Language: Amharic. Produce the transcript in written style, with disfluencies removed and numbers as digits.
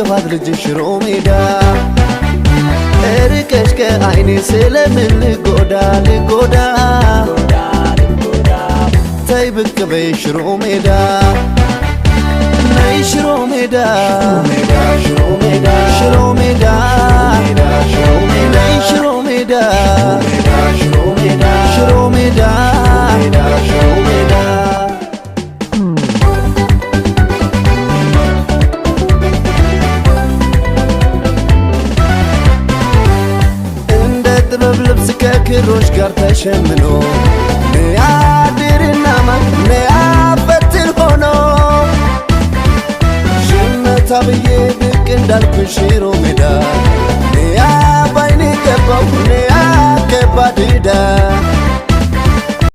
የጠገባት ልጅ ሽሮ ሜዳ እርቀሽ ከአይኔ ስለምን ልጎዳ ተይ ብቅ በይ ሽሮ ሜዳ ነይ ሽሮ ሜዳ ሽሮ ሜዳ ሽሮ ሜዳ ነይ ሽሮ ሜዳ ሽሮ ሜዳ ሽሮ ሜዳ ሽሮ ሜዳ እንደ ጥበብ ልብስ ከክሮች ጋር ተሸምኖ